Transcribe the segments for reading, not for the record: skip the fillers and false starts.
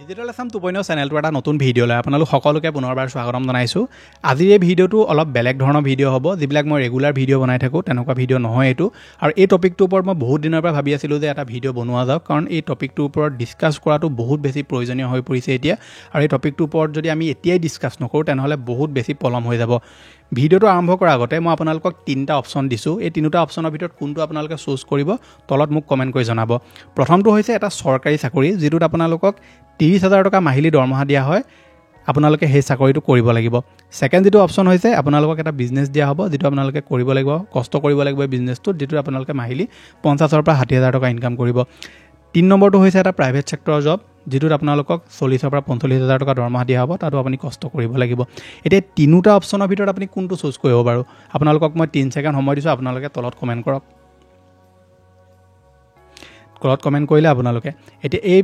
Digital Assam 2.0 চেনেলটো এটা নতুন ভিডিঅ' লৈ আপোনালোক সকলোকে পুনৰবাৰ স্বাগতম জনাইছোঁ। আজিৰ এই ভিডিঅ'টো অলপ বেলেগ ধৰণৰ ভিডিঅ' হ'ব, যিবিলাক মই ৰেগুলাৰ ভিডিঅ' বনাই থাকোঁ তেনেকুৱা ভিডিঅ' নহয় এইটো। আৰু এই টপিকটোৰ ওপৰত মই বহুত দিনৰ পৰা ভাবি আছিলোঁ যে এটা ভিডিঅ' বনোৱা যাওক, কাৰণ এই টপিকটোৰ ওপৰত ডিছকাছ কৰাটো বহুত বেছি প্ৰয়োজনীয় হৈ পৰিছে এতিয়া। আৰু এই টপিকটোৰ ওপৰত যদি আমি এতিয়াই ডিছকাছ নকৰোঁ তেনেহ'লে বহুত বেছি পলম হৈ যাব। ভিডিঅ'টো আৰম্ভ কৰাৰ আগতে মই আপোনালোকক 3টা অপশ্যন দিছোঁ। এই 3টা অপশ্যনৰ ভিতৰত কোনটো আপোনালোকে চুজ কৰিব তলত মোক কমেণ্ট কৰি জনাব। প্ৰথমটো হৈছে এটা চৰকাৰী চাকৰি, যিটোত আপোনালোকক 30,000 টকা মাহিলী দৰমহা দিয়া হয়, আপোনালোকে সেই চাকৰিটো কৰিব লাগিব। ছেকেণ্ড যিটো অপশ্যন হৈছে আপোনালোকক এটা বিজনেছ দিয়া হ'ব, যিটো আপোনালোকে কৰিব লাগিব, কষ্ট কৰিব লাগিব এই বিজনেছটোত, যিটোত আপোনালোকে মাহিলী 50,000 পৰা 60,000 টকা ইনকাম কৰিব। 3 নম্বৰটো হৈছে এটা প্ৰাইভেট ছেক্টৰৰ জব, যিটোত আপোনালোকক 40,000 পৰা 45,000 টকা দৰমহা দিয়া হ'ব, তাতো আপুনি কষ্ট কৰিব লাগিব। এতিয়া 3টা অপশ্যনৰ ভিতৰত আপুনি কোনটো চুজ কৰিব বাৰু? আপোনালোকক মই 3 ছেকেণ্ড সময় দিছোঁ, আপোনালোকে তলত কমেণ্ট কৰক। তলত কমেণ্ট কৰিলে আপোনালোকে এতিয়া এই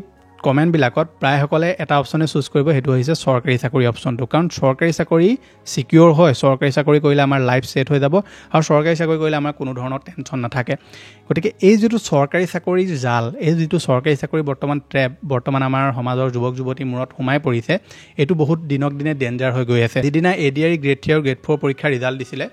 কমেণ্টবিলাকত প্ৰায়সকলে এটা অপশ্যনে চুজ কৰিব, সেইটো হৈছে চৰকাৰী চাকৰি অপশ্যনটো। কাৰণ চৰকাৰী চাকৰি ছিকিউৰ হয়, চৰকাৰী চাকৰি কৰিলে আমাৰ লাইফ ছেট হৈ যাব, আৰু চৰকাৰী চাকৰি কৰিলে আমাৰ কোনো ধৰণৰ টেনশ্যন নাথাকে। গতিকে এই যিটো চৰকাৰী চাকৰিৰ জাল, এই যিটো চৰকাৰী চাকৰি বৰ্তমান আমাৰ সমাজৰ যুৱক যুৱতীৰ মূৰত সোমাই পৰিছে, এইটো বহুত দিনক দিনে ডেঞ্জাৰ হৈ গৈ আছে। যিদিনা ADRE গ্ৰেড 3 আৰু গ্ৰেড 4 পৰীক্ষাৰ ৰিজাল্ট দিছিলে,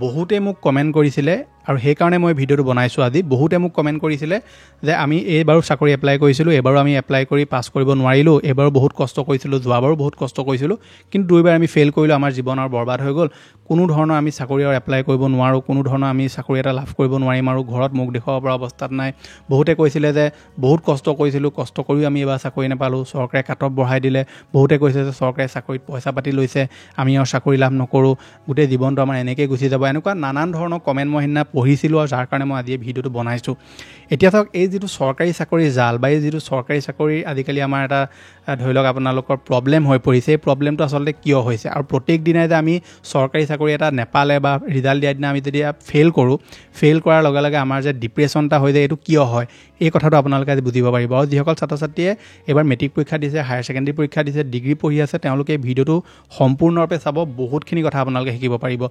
বহুতে মোক কমেণ্ট কৰিছিলে, আৰু সেইকাৰণে মই ভিডিঅ'টো বনাইছোঁ আজি। বহুতে মোক কমেণ্ট কৰিছিলে যে আমি এইবাৰো চাকৰি এপ্লাই কৰিছিলোঁ, এইবাৰো আমি এপ্লাই কৰি পাছ কৰিব নোৱাৰিলোঁ, এইবাৰো বহুত কষ্ট কৰিছিলোঁ, যোৱাবাৰো বহুত কষ্ট কৰিছিলোঁ, কিন্তু 2বাৰ আমি ফেইল কৰিলোঁ, আমাৰ জীৱন আৰু বৰবাদ হৈ গ'ল, কোনো ধৰণৰ আমি চাকৰি আৰু এপ্লাই কৰিব নোৱাৰোঁ, কোনো ধৰণৰ আমি চাকৰি এটা লাভ কৰিব নোৱাৰিম, আৰু ঘৰত মুখ দেখুৱাব পৰা অৱস্থাত নাই। বহুতে কৈছিলে যে বহুত কষ্ট কৰিছিলোঁ, কষ্ট কৰিও আমি এইবাৰ চাকৰি নাপালোঁ, চৰকাৰে কাট অফ বঢ়াই দিলে। বহুতে কৈছে যে চৰকাৰে চাকৰিত পইচা পাতি লৈছে, আমি আৰু চাকৰি লাভ নকৰোঁ, গোটেই জীৱনটো আমাৰ এনেকৈ গুচি যাব। এনেকুৱা নানান ধৰণৰ কমেণ্ট মই সেইদিনা পঢ়িছিলোঁ, আৰু যাৰ কাৰণে মই আজি এই ভিডিঅ'টো বনাইছোঁ। এতিয়া চাওক, এই যিটো চৰকাৰী চাকৰিৰ জাল, বা এই যিটো চৰকাৰী চাকৰি আজিকালি আমাৰ এটা ধৰি লওক আপোনালোকৰ প্ৰব্লেম হৈ পৰিছে, এই প্ৰব্লেমটো আচলতে কিয় হৈছে, আৰু প্ৰত্যেক দিনাই যে আমি চৰকাৰী চাকৰি এটা নেপালে বা ৰিজাল্ট দিয়াৰ দিনা আমি যেতিয়া ফেইল কৰোঁ, ফেইল কৰাৰ লগে লগে আমাৰ যে ডিপ্ৰেশ্যন এটা হৈ যায়, এইটো কিয় হয়, এই কথাটো আপোনালোকে আজি বুজিব পাৰিব। আৰু যিসকল ছাত্ৰ ছাত্ৰীয়ে এইবাৰ মেট্ৰিক পৰীক্ষা দিছে, হায়াৰ ছেকেণ্ডেৰী পৰীক্ষা দিছে, ডিগ্ৰী পঢ়ি আছে, তেওঁলোকে এই ভিডিঅ'টো সম্পূৰ্ণৰূপে চাব, বহুতখিনি কথা আপোনালোকে শিকিব পাৰিব।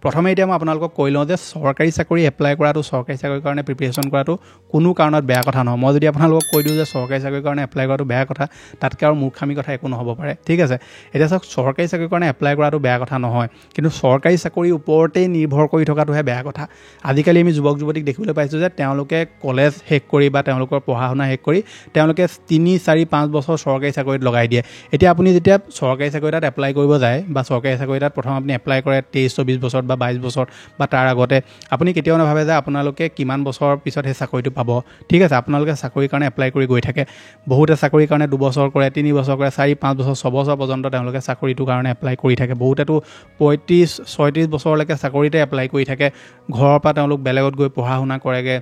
প্ৰথমে এতিয়া মই আপোনালোকক কৈ লওঁ যে চৰকাৰী চাকৰি এপ্লাই কৰাটো, চৰকাৰী চাকৰিৰ কাৰণে প্ৰিপেৰেশ্যন কৰাটো কোনো কাৰণত বেয়া কথা নহয়। মই যদি আপোনালোকক কৈ দিওঁ যে চৰকাৰী চাকৰিৰ কাৰণে এপ্লাই কৰাটো বেয়া কথা, তাতকৈ আৰু মূৰ্খামি কথা একো নহ'ব পাৰে, ঠিক আছে। এতিয়া চাওক, চৰকাৰী চাকৰিৰ কাৰণে এপ্লাই কৰাটো বেয়া কথা নহয়, কিন্তু চৰকাৰী চাকৰিৰ ওপৰতেই নিৰ্ভৰ কৰি থকাটোহে বেয়া কথা। আজিকালি আমি যুৱক যুৱতীক দেখিবলৈ পাইছোঁ যে তেওঁলোকে কলেজ শেষ কৰি বা তেওঁলোকৰ পঢ়া শুনা শেষ কৰি তেওঁলোকে 3, 4, 5 বছৰ চৰকাৰী চাকৰিত লগাই দিয়ে। এতিয়া আপুনি যেতিয়া চৰকাৰী চাকৰি এটাত এপ্লাই কৰিব যায়, বা চৰকাৰী চাকৰি এটাত প্ৰথম আপুনি এপ্লাই কৰে 23-24 বছৰত বা 22 বছৰত বা তাৰ আগতে, আপুনি কেতিয়াও নাভাবে যে আপোনালোকে কিমান বছৰৰ পিছত সেই চাকৰিটো পাব, ঠিক আছে। আপোনালোকে চাকৰিৰ কাৰণে এপ্লাই কৰি গৈ থাকে। বহুতে চাকৰিৰ কাৰণে 2 বছৰ কৰে, 3 বছৰ কৰে, 4, 5 বছৰ, 6 বছৰ পৰ্যন্ত তেওঁলোকে চাকৰিটোৰ কাৰণে এপ্লাই কৰি থাকে। বহুতেতো 35-36 বছৰলৈকে চাকৰিতে এপ্লাই কৰি থাকে। ঘৰৰ পৰা তেওঁলোক বেলেগত গৈ পঢ়া শুনা কৰেগৈ,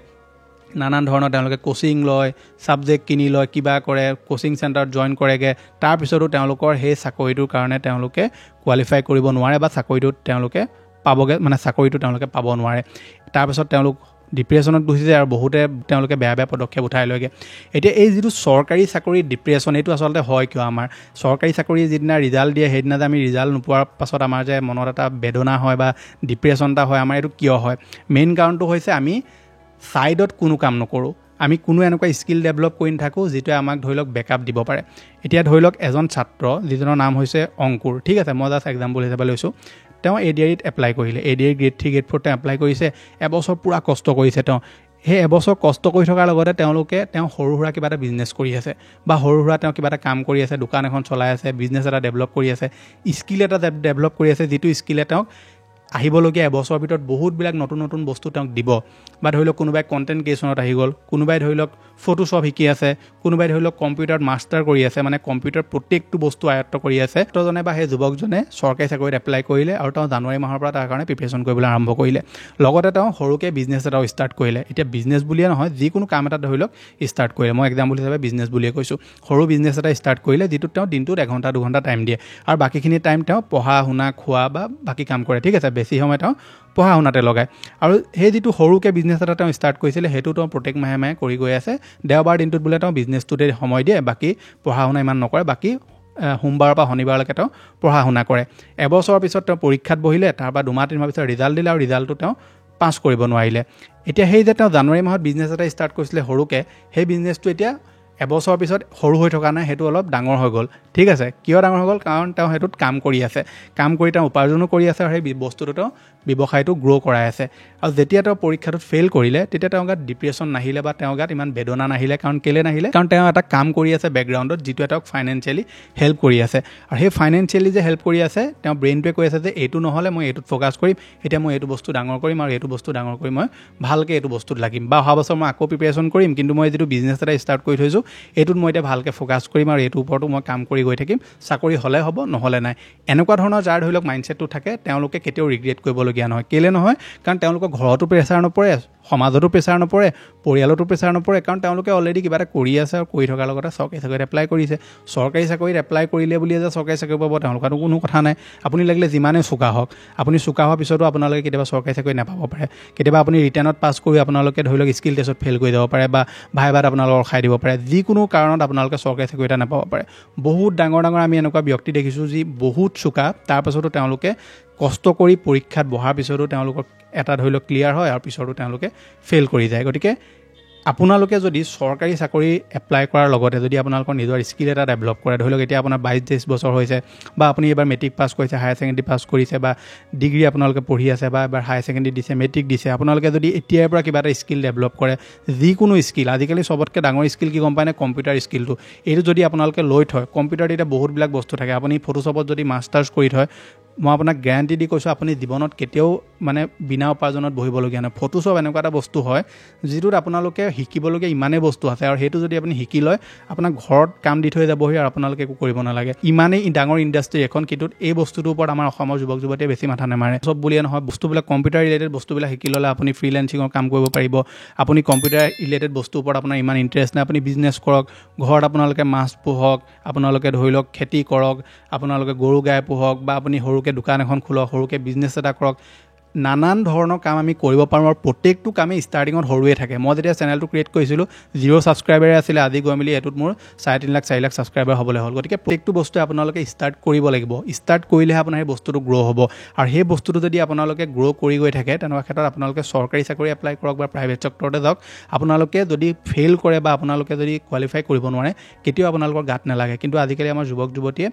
নানান ধৰণৰ তেওঁলোকে কোচিং লয়, ছাবজেক্ট কিনি লয়, কিবা কৰে, কোচিং চেণ্টাৰত জইন কৰেগৈ। তাৰপিছতো তেওঁলোকৰ সেই চাকৰিটোৰ কাৰণে তেওঁলোকে কোৱালিফাই কৰিব নোৱাৰে, বা চাকৰিটোত তেওঁলোকে পাবগৈ, মানে চাকৰিটো তেওঁলোকে পাব নোৱাৰে। তাৰপিছত তেওঁলোক ডিপ্ৰেশ্যনত গুচি যায়, আৰু বহুতে তেওঁলোকে বেয়া বেয়া পদক্ষেপ উঠাই লয়গৈ। এতিয়া এই যিটো চৰকাৰী চাকৰিৰ ডিপ্ৰেশ্যন, এইটো আচলতে হয় কিয়? আমাৰ চৰকাৰী চাকৰি যিদিনা ৰিজাল্ট দিয়ে, সেইদিনা যে আমি ৰিজাল্ট নোপোৱাৰ পাছত আমাৰ যে মনত এটা বেদনা হয় বা ডিপ্ৰেশ্যন এটা হয়, আমাৰ এইটো কিয় হয়? মেইন কাৰণটো হৈছে আমি ছাইডত কোনো কাম নকৰোঁ, আমি কোনো এনেকুৱা স্কিল ডেভেলপ কৰি নাথাকোঁ যিটোৱে আমাক ধৰি লওক বেকআপ দিব পাৰে। এতিয়া ধৰি লওক এজন ছাত্ৰ, যিজনৰ নাম হৈছে অংকুৰ, ঠিক আছে, মই জাষ্ট এক্সাম্পল হিচাপে লৈছোঁ। তেওঁ ADREত এপ্লাই কৰিলে, ADRE গ্ৰেড 3 গ্ৰেড 4 তেওঁ এপ্লাই কৰিছে, এবছৰ পূৰা কষ্ট কৰিছে তেওঁ। সেই এবছৰ কষ্ট কৰি থকাৰ লগতে তেওঁ সৰু সুৰা কিবা এটা বিজনেছ কৰি আছে, বা সৰু সুৰা তেওঁ কিবা এটা কাম কৰি আছে, দোকান এখন চলাই আছে, বিজনেছ এটা ডেভেলপ কৰি আছে, স্কিল এটা ডেভেলপ কৰি আছে, যিটো স্কিলে তেওঁক আহিবলগীয়া এবছৰৰ ভিতৰত বহুতবিলাক নতুন নতুন বস্তু তেওঁক দিব। বা ধৰি লওক কোনোবাই কণ্টেণ্ট ক্ৰিয়েশ্যনত আহি গ'ল, কোনোবাই ধৰি লওক ফটোশ্বপ শিকি আছে, কোনোবাই ধৰি লওক কম্পিউটাৰত মাষ্টাৰ কৰি আছে, মানে কম্পিউটাৰ প্ৰত্যেকটো বস্তু আয়ত্ব কৰি আছে। ছাত্ৰজনে বা সেই যুৱকজনে চৰকাৰী চাকৰিত এপ্লাই কৰিলে, আৰু তেওঁ জানুৱাৰী মাহৰ পৰা তাৰ কাৰণে প্ৰিপেৰেশ্যন কৰিবলৈ আৰম্ভ কৰিলে। লগতে তেওঁ সৰুকৈ বিজনেছ এটাও ষ্টাৰ্ট কৰিলে। এতিয়া বিজনেছ বুলিয়ে নহয়, যিকোনো কাম এটা ধৰি লওক ষ্টাৰ্ট কৰিলে, মই এক্সাম্পল হিচাপে বিজনেছ বুলিয়ে কৈছোঁ। সৰু বিজনেছ এটা ষ্টাৰ্ট কৰিলে, যিটোত তেওঁ দিনটোত 1 ঘণ্টা 2 ঘণ্টা টাইম দিয়ে, আৰু বাকীখিনি টাইম তেওঁ পঢ়া শুনা, খোৱা বা বাকী কাম কৰে, ঠিক আছে। বেছি সময় তেওঁ পঢ়া শুনাতে লগায়। আৰু সেই যিটো সৰুকৈ বিজনেছ এটা তেওঁ ষ্টাৰ্ট কৰিছিলে, সেইটো তেওঁ প্ৰত্যেক মাহে মাহে কৰি গৈ আছে। দেওবাৰ দিনটোত বোলে তেওঁ বিজনেছটোতে সময় দিয়ে, বাকী পঢ়া শুনা ইমান নকৰে, বাকী সোমবাৰৰ পৰা শনিবাৰলৈকে তেওঁ পঢ়া শুনা কৰে। এবছৰৰ পিছত তেওঁ পৰীক্ষাত বহিলে, তাৰপৰা 2 মাহ 3 মাহ পিছত ৰিজাল্ট দিলে, আৰু ৰিজাল্টটো তেওঁ পাছ কৰিব নোৱাৰিলে। এতিয়া সেই যে তেওঁ জানুৱাৰী মাহত বিজনেছ এটা ষ্টাৰ্ট কৰিছিলে সৰুকৈ, সেই বিজনেছটো এতিয়া এবছৰৰ পিছত সৰু হৈ থকা নাই, সেইটো অলপ ডাঙৰ হৈ গ'ল। ঠিক আছে, কিয় ডাঙৰ হৈ গ'ল? কাৰণ তেওঁ সেইটোত কাম কৰি আছে, কাম কৰি তেওঁ উপাৰ্জনো কৰি আছে, আৰু সেই বস্তুটো তেওঁ ব্যৱসায়টো গ্ৰ' কৰাই আছে। আৰু যেতিয়া তেওঁ পৰীক্ষাটোত ফেইল কৰিলে, তেতিয়া তেওঁৰ গাত ডিপ্ৰেশ্যন নাহিলে বা তেওঁৰ গাত ইমান বেদনা নাহিলে। কাৰণ কেলৈ নাহিলে? কাৰণ তেওঁ এটা কাম কৰি আছে বেকগ্ৰাউণ্ডত, যিটোৱে তেওঁক ফাইনেন্সিয়েলি হেল্প কৰি আছে। আৰু সেই ফাইনেন্সিয়েলি যে হেল্প কৰি আছে, তেওঁ ব্ৰেইনটোৱে কৈ আছে যে এইটো নহ'লে মই এইটোত ফ'কাছ কৰিম, এতিয়া মই এইটো বস্তু ডাঙৰ কৰিম, আৰু এইটো বস্তু ডাঙৰ কৰি মই ভালকৈ এইটো বস্তুত লাগিম, বা অহা বছৰ মই আকৌ প্ৰিপেৰেশ্যন কৰিম, কিন্তু মই যিটো বিজনেছ এটা ষ্টাৰ্ট কৰি থৈছোঁ এইটোত মই এতিয়া ভালকৈ ফ'কাছ কৰিম, আৰু এইটোৰ ওপৰতো মই কাম কৰি গৈ থাকিম, চাকৰি হ'লে হ'ব নহ'লে নাই। এনেকুৱা ধৰণৰ যাৰ ধৰি লওক মাইণ্ডছেটটো থাকে, তেওঁলোকে কেতিয়াও ৰিগ্ৰেট কৰিবলগীয়া নহয়। কেলৈ নহয়? কাৰণ তেওঁলোকৰ ঘৰতো প্ৰেছাৰ নপৰে, সমাজতো প্ৰেছাৰ নপৰে, পৰিয়ালতো প্ৰেছাৰ নপৰে, কাৰণ তেওঁলোকে অলৰেডি কিবা এটা কৰি আছে, আৰু কৰি থকাৰ লগতে চৰকাৰী চাকৰিত এপ্লাই কৰিছে। চৰকাৰী চাকৰিত এপ্লাই কৰিলে বুলিয়ে যে চৰকাৰী চাকৰি পাব তেওঁলোকৰতো কোনো কথা নাই। আপুনি লাগিলে যিমানেই চোকা হওক, আপুনি চোকা হোৱাৰ পিছতো আপোনালোকে কেতিয়াবা চৰকাৰী চাকৰি নাপাব পাৰে। কেতিয়াবা আপুনি ৰিটাৰ্ণত পাছ কৰি আপোনালোকে ধৰি লওক স্কিল টেষ্টত ফেইল কৰি যাব পাৰে, বা ভাইভাত আপোনালোকক ৰখাই দিব পাৰে। যিকোনো কাৰণত আপোনালোকে চৰকাৰী চাকৰি এটা নাপাব পাৰে। বহুত ডাঙৰ ডাঙৰ আমি এনেকুৱা ব্যক্তি দেখিছোঁ যি বহুত চোকা, তাৰপাছতো তেওঁলোকে কষ্ট কৰি পৰীক্ষাত বহাৰ পিছতো তেওঁলোকক এটা ধৰি লওক ক্লিয়াৰ হয়, আৰু পিছতো তেওঁলোকে ফেইল কৰি যায়। গতিকে আপোনালোকে যদি চৰকাৰী চাকৰি এপ্লাই কৰাৰ লগতে যদি আপোনালোকৰ নিজৰ স্কিল এটা ডেভেলপ কৰে, ধৰি লওক এতিয়া আপোনাৰ 22-23 বছৰ হৈছে, বা আপুনি এবাৰ মেট্ৰিক পাছ কৰিছে, হায়াৰ ছেকেণ্ডেৰী পাছ কৰিছে, বা ডিগ্ৰী আপোনালোকে পঢ়ি আছে, বা এবাৰ হায়াৰ ছেকেণ্ডেৰী দিছে, মেট্ৰিক দিছে, আপোনালোকে যদি এতিয়াৰ পৰা কিবা এটা স্কিল ডেভেলপ কৰে, যিকোনো স্কিল, আজিকালি চবতকৈ ডাঙৰ স্কিল কি গম পায় নে? কম্পিউটাৰ স্কিলটো। এইটো যদি আপোনালোকে লৈ থয়, কম্পিউটাৰত এতিয়া বহুতবিলাক বস্তু থাকে, আপুনি ফটোশ্বপত যদি মাষ্টাৰ্ছ কৰি থয়, মই আপোনাক গেৰাণ্টি দি কৈছোঁ, আপুনি জীৱনত কেতিয়াও মানে বিনা উপাৰ্জনত বহিবলগীয়া নহয়। ফটোশ্বপ এনেকুৱা এটা বস্তু হয় যিটোত আপোনালোকে শিকিবলগীয়া ইমানেই বস্তু আছে, আৰু সেইটো যদি আপুনি শিকি লয়, আপোনাক ঘৰত কাম দি থৈ যাবহি, আৰু আপোনালোকে একো কৰিব নালাগে। ইমানেই ডাঙৰ ইণ্ডাষ্ট্ৰি এখন, কিন্তু এই বস্তুটোৰ ওপৰত আমাৰ অসমৰ যুৱক যুৱতীয়ে বেছি মাথা নামাৰে। চব বুলিয়ে নহয়, বস্তুবিলাক কম্পিউটাৰ ৰিলেটেড বস্তুবিলাক শিকি ল'লে আপুনি ফ্ৰীলেন্সিঙৰ কাম কৰিব পাৰিব। আপুনি কম্পিউটাৰ ৰিলেটেড বস্তুৰ ওপৰত আপোনাৰ ইমান ইণ্টাৰেষ্ট নাই, আপুনি বিজনেছ কৰক, ঘৰত আপোনালোকে মাছ পোহক, আপোনালোকে ধৰি লওক খেতি কৰক, আপোনালোকে গৰু গাই পোহক, বা আপুনি সৰুকৈ দোকান এখন খোলক, সৰুকৈ বিজনেছ এটা কৰক। নানান ধৰণৰ কাম আমি কৰিব পাৰোঁ, আৰু প্ৰত্যেকটো কামেই ষ্টাৰ্টিঙত সৰুৱে থাকে। মই যেতিয়া চেনেলটো ক্ৰিয়েট কৰিছিলোঁ 0 ছাবস্ক্ৰাইবাৰে আছিলে, আজি গৈ মেলি এইটোত মোৰ 3.5 লাখ 4 লাখ ছাবস্ক্ৰাইবাৰ হ'বলৈ হ'ল। গতিকে প্ৰত্যেকটো বস্তুৱে আপোনালোকে ষ্টাৰ্ট কৰিব লাগিব। ষ্টাৰ্ট কৰিলেহে আপোনাৰ সেই বস্তুটো গ্ৰ' হ'ব, আৰু সেই বস্তুটো যদি আপোনালোকে গ্ৰ' কৰি গৈ থাকে, তেনেকুৱা ক্ষেত্ৰত আপোনালোকে চৰকাৰী চাকৰি এপ্লাই কৰক বা প্ৰাইভেট ছেক্টৰতে যাওক, আপোনালোকে যদি ফেইল কৰে বা আপোনালোকে যদি কোৱালিফাই কৰিব নোৱাৰে, কেতিয়াও আপোনালোকৰ গাত নালাগে। কিন্তু আজিকালি আমাৰ যুৱক যুৱতীয়ে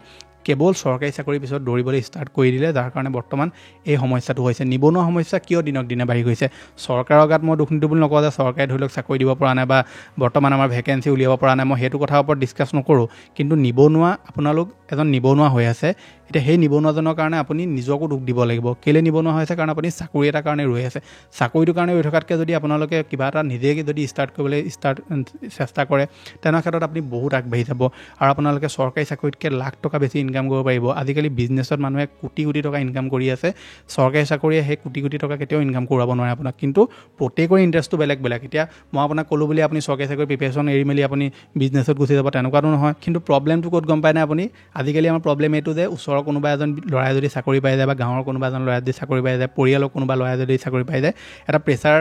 কেৱল চৰকাৰী চাকৰিৰ পিছত দৌৰিবলৈ ষ্টাৰ্ট কৰি দিলে, যাৰ কাৰণে বৰ্তমান এই সমস্যাটো হৈছে। নিবনুৱা সমস্যা কিয় দিনক দিনে বাঢ়ি গৈছে? চৰকাৰৰ গাত মই দুখ নিদিওঁ বুলি নকওঁ যে চৰকাৰে ধৰি লওক চাকৰি দিব পৰা নাই, বা বৰ্তমান আমাৰ ভেকেঞ্চি উলিয়াব পৰা নাই, মই সেইটো কথাৰ ওপৰত ডিছকাছ নকৰোঁ। কিন্তু নিবনুৱা, আপোনালোক এজন নিবনুৱা হৈ আছে, এতিয়া সেই নিবনুৱাজনৰ কাৰণে আপুনি নিজকো দুখ দিব লাগিব। কেলৈ নিবনুৱা হৈছে? কাৰণ আপুনি চাকৰি এটাৰ কাৰণে ৰৈ আছে। চাকৰিটোৰ কাৰণে ৰৈ থকাতকৈ যদি আপোনালোকে কিবা এটা নিজে যদি ষ্টাৰ্ট কৰিবলৈ চেষ্টা কৰে, তেনেকুৱা ক্ষেত্ৰত আপুনি বহুত আগবাঢ়ি যাব, আৰু আপোনালোকে চৰকাৰী চাকৰিতকৈ লাখ টকা বেছি ইনকাম কৰিব পাৰিব। আজিকালি বিজনেছত মানুহে কোটি কোটি টকা ইনকাম কৰি আছে, চৰকাৰী চাকৰিয়ে সেই কোটি কোটি টকা কেতিয়াও ইনকাম কৰাব নোৱাৰে আপোনাক। কিন্তু প্ৰত্যেকৰে ইণ্টাৰেষ্টটো বেলেগ বেলেগ। এতিয়া মই আপোনাক ক'লোঁ বুলি আপুনি চৰকাৰী চাকৰি প্ৰিপেৰেশ্যন এৰি মেলি আপুনি বিজনেছত গুচি যাব, তেনেকুৱাটো নহয়। কিন্তু প্ৰব্লেমটো ক'ত গম পায় নে আপুনি? আজিকালি আমাৰ প্ৰব্লেম এইটো যে ওচৰৰ কোনোবা এজন ল'ৰাই যদি চাকৰি পাই যায়, বা গাঁৱৰ কোনোবা এজন ল'ৰাই যদি চাকৰি পাই যায়, পৰিয়ালৰ কোনোবা ল'ৰাই যদি চাকৰি পাই যায়, এটা প্ৰেছাৰ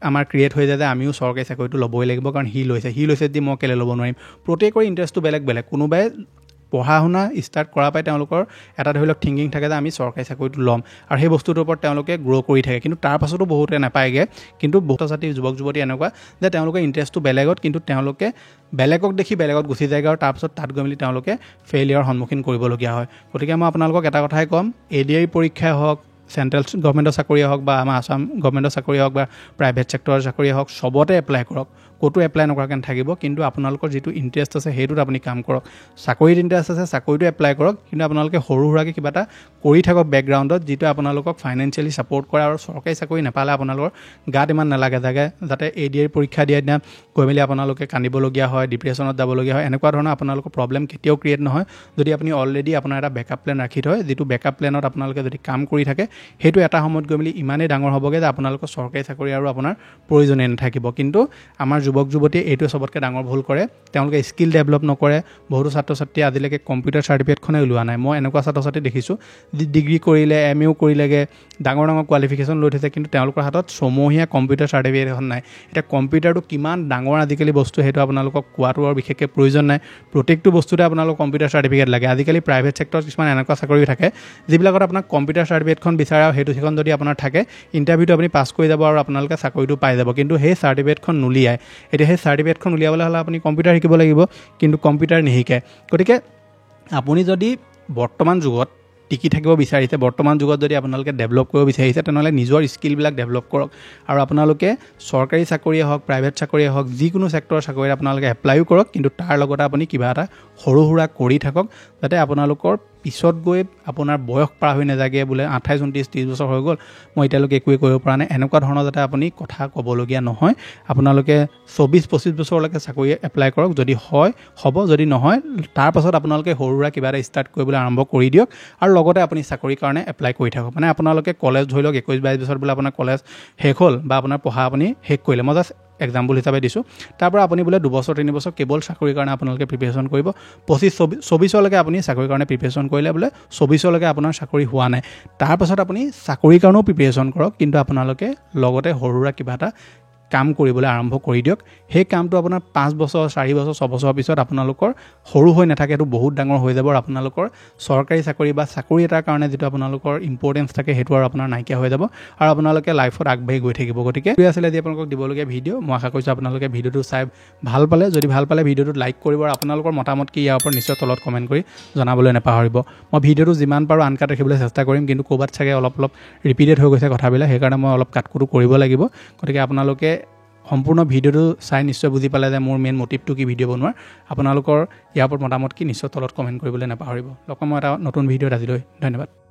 আমাৰ ক্ৰিয়েট হৈ যায় যে আমিও চৰকাৰী চাকৰিটো ল'বই লাগিব, কাৰণ সি লৈছে যদি মই কেলৈ ল'ব নোৱাৰিম। প্ৰত্যেকৰে ইণ্টাৰেষ্টটো বেলেগ বেলেগ। কোনোবাই পঢ়া শুনা ষ্টাৰ্ট কৰা পাই তেওঁলোকৰ এটা ধৰি লওক থিংকিং থাকে যে আমি চৰকাৰী চাকৰিটো ল'ম, আৰু সেই বস্তুটোৰ ওপৰত তেওঁলোকে গ্ৰ' কৰি থাকে। কিন্তু তাৰ পাছতো বহুতে নাপায়গৈ। কিন্তু বহুত জাতিৰ যুৱক যুৱতী এনেকুৱা যে তেওঁলোকৰ ইণ্টাৰেষ্টটো বেলেগত, কিন্তু তেওঁলোকে বেলেগক দেখি বেলেগত গুচি যায়গৈ, আৰু তাৰপাছত তাত গৈ মেলি তেওঁলোকে ফেইলিয়াৰৰ সন্মুখীন কৰিবলগীয়া হয়। গতিকে মই আপোনালোকক এটা কথাই ক'ম, ADR পৰীক্ষাই হওক, চেণ্ট্ৰেল গভৰ্ণমেণ্টৰ চাকৰিয়ে হওক, বা আমাৰ আসাম গভৰ্ণমেণ্টৰ চাকৰিয়ে হওক, বা প্ৰাইভেট ছেক্টৰৰ চাকৰিয়ে হওক, চবতে এপ্লাই কৰক। ক'তো এপ্লাই নকৰাকৈ নাথাকিব, কিন্তু আপোনালোকৰ যিটো ইণ্টাৰেষ্ট আছে সেইটোত আপুনি কাম কৰক। চাকৰিত ইণ্টাৰেষ্ট আছে, চাকৰিটো এপ্লাই কৰক, কিন্তু আপোনালোকে সৰু সুৰাকৈ কিবা এটা কৰি থাকক বেকগ্ৰাউণ্ডত, যিটো আপোনালোকক ফাইনেন্সিয়েলি ছাপৰ্ট কৰে, আৰু চৰকাৰী চাকৰি নাপালে আপোনালোকৰ গাত ইমান নালাগে যাতে ADR পৰীক্ষা দিয়া দিনা গৈ মেলি আপোনালোকে কান্দিবলগীয়া হয়, ডিপ্ৰেশ্যনত যাবলগীয়া হয়। এনেকুৱা ধৰণৰ আপোনালোকৰ প্ৰব্লেম কেতিয়াও ক্ৰিয়েট নহয়, যদি আপুনি অলৰেডি আপোনাৰ এটা বেকআপ প্লেন ৰাখি থয়, যিটো বেকআপ প্লেনত আপোনালোকে যদি কাম কৰি থাকে, সেইটো এটা সময়ত গৈ মেলি ইমানেই ডাঙৰ হ'বগৈ যে আপোনালোকৰ চৰকাৰী চাকৰি আৰু আপোনাৰ প্ৰয়োজনেই নাথাকিব। কিন্তু আমাৰ যুৱক যুৱতীয়ে এইটোৱে চবতকৈ ডাঙৰ ভুল কৰে, তেওঁলোকে স্কিল ডেভেলপ নকৰে। বহুতো ছাত্ৰ ছাত্ৰীয়ে আজিলৈকে কম্পিউটাৰ চাৰ্টিফিকেটখনেই ওলোৱা নাই। মই এনেকুৱা ছাত্ৰ ছাত্ৰী দেখিছোঁ যি ডিগ্ৰী কৰিলে, MA কৰিলেগৈ, ডাঙৰ ডাঙৰ কোৱালিফিকেশ্যন লৈ থৈছে, কিন্তু তেওঁলোকৰ হাতত ছমহীয়া কম্পিউটাৰ চাৰ্টিফিকেট এখন নাই। এতিয়া কম্পিউটাৰটো কিমান ডাঙৰ আজিকালি বস্তু, সেইটো আপোনালোকক কোৱাটো আৰু বিশেষকৈ প্ৰয়োজন নাই। প্ৰত্যেকটো বস্তুতে আপোনালোকক কম্পিউটাৰ চাৰ্টিফিকেট লাগে। আজিকালি প্ৰাইভেট ছেক্টৰত কিছুমান এনেকুৱা চাকৰি থাকে যিবিলাকত আপোনাক কম্পিউটাৰ চাৰ্টিফিকেটখন বিচাৰে, আৰু সেইখন যদি আপোনাৰ থাকে, ইণ্টাৰভিউটো আপুনি পাছ কৰি যাব, আৰু আপোনালোকে চাকৰিটো পাই যাব। কিন্তু সেই চাৰ্টিফিকেটখন নুলিয়াই, এতিয়া সেই চাৰ্টিফিকেটখন উলিয়াবলৈ হ'লে আপুনি কম্পিউটাৰ শিকিব লাগিব, কিন্তু কম্পিউটাৰ নিশিকে। গতিকে আপুনি যদি বৰ্তমান যুগত টিকি থাকিব বিচাৰিছে, বৰ্তমান যুগত যদি আপোনালোকে ডেভেলপ কৰিব বিচাৰিছে, তেনেহ'লে নিজৰ স্কিলবিলাক ডেভেলপ কৰক আৰু আপোনালোকে চৰকাৰী চাকৰিয়ে হওক, প্ৰাইভেট চাকৰিয়ে হওক, যিকোনো ছেক্টৰৰ চাকৰিত আপোনালোকে এপ্লাইও কৰক, কিন্তু তাৰ লগতে আপুনি কিবা এটা সৰু সুৰা কৰি থাকক, যাতে আপোনালোকৰ পিছত গৈ আপোনাৰ বয়স পাৰ হৈ নাযাগে, বোলে 28, 29, 30 বছৰ হৈ গ'ল, মই এতিয়ালৈকে একোৱে কৰিব পৰা নাই, এনেকুৱা ধৰণৰ যাতে আপুনি কথা ক'বলগীয়া নহয়। আপোনালোকে 24-25 বছৰলৈকে চাকৰি এপ্লাই কৰক, যদি হয় হ'ব, যদি নহয় তাৰপাছত আপোনালোকে সৰু সুৰা কিবা এটা ষ্টাৰ্ট কৰিবলৈ আৰম্ভ কৰি দিয়ক আৰু লগতে আপুনি চাকৰিৰ কাৰণে এপ্লাই কৰি থাকক। মানে আপোনালোকে কলেজ ধৰি লওক 21-22 বছৰত বোলে আপোনাৰ কলেজ শেষ হ'ল বা আপোনাৰ পঢ়া আপুনি শেষ কৰিলে, মই জাষ্ট এক্সাম্পল হিচাপে দিছোঁ, তাৰ পৰা আপুনি বোলে 2-3 বছৰ কেৱল চাকৰিৰ কাৰণে আপোনালোকে প্ৰিপেৰেশ্যন কৰিব, 25-24লৈকে আপুনি চাকৰিৰ কাৰণে প্ৰিপেৰেশ্যন কৰিলে, বোলে 24লৈকে আপোনাৰ চাকৰি হোৱা নাই, তাৰপাছত আপুনি চাকৰিৰ কাৰণেও প্ৰিপেৰেশ্যন কৰক, কিন্তু আপোনালোকে লগতে সৰু সুৰা কিবা এটা কাম কৰিবলৈ আৰম্ভ কৰি দিয়ক। সেই কামটো আপোনাৰ 5 বছৰ, 4 বছৰ, 6 বছৰৰ পিছত আপোনালোকৰ সৰু হৈ নাথাকে, এইটো বহুত ডাঙৰ হৈ যাব আৰু আপোনালোকৰ চৰকাৰী চাকৰি বা চাকৰি এটাৰ কাৰণে যিটো আপোনালোকৰ ইম্পৰ্টেঞ্চ থাকে সেইটো আৰু আপোনাৰ নাইকিয়া হৈ যাব আৰু আপোনালোকে লাইফত আগবাঢ়ি গৈ থাকিব। গতিকে এইটোৱে আছিলে আজি আপোনালোকক দিবলগীয়া ভিডিঅ'। মই আশা কৰিছোঁ আপোনালোকে ভিডিঅ'টো চাই ভাল পালে। যদি ভাল পালে ভিডিঅ'টোত লাইক কৰিব আৰু আপোনালোকৰ মতামত কি ইয়াৰ ওপৰত নিশ্চয় তলত কমেণ্ট কৰি জনাবলৈ নাপাহৰিব। মই ভিডিঅ'টো যিমান পাৰোঁ আনকাট ৰাখিবলৈ চেষ্টা কৰিম, কিন্তু ক'ৰবাত চাগে অলপ ৰিপিটেড হৈ গৈছে কথাবিলাক, সেইকাৰণে মই অলপ কাটকুটো কৰিব লাগিব। গতিকে আপোনালোকে সম্পূৰ্ণ ভিডিঅ'টো চাই নিশ্চয় বুজি পালে যে মোৰ মেইন মটিভটো কি ভিডিঅ' বনোৱাৰ। আপোনালোকৰ ইয়াৰ ওপৰত মতামত কি নিশ্চয় তলত কমেণ্ট কৰিবলৈ নাপাহৰিব। লগ পাম মই এটা নতুন ভিডিঅ'ত আজিলৈ। ধন্যবাদ।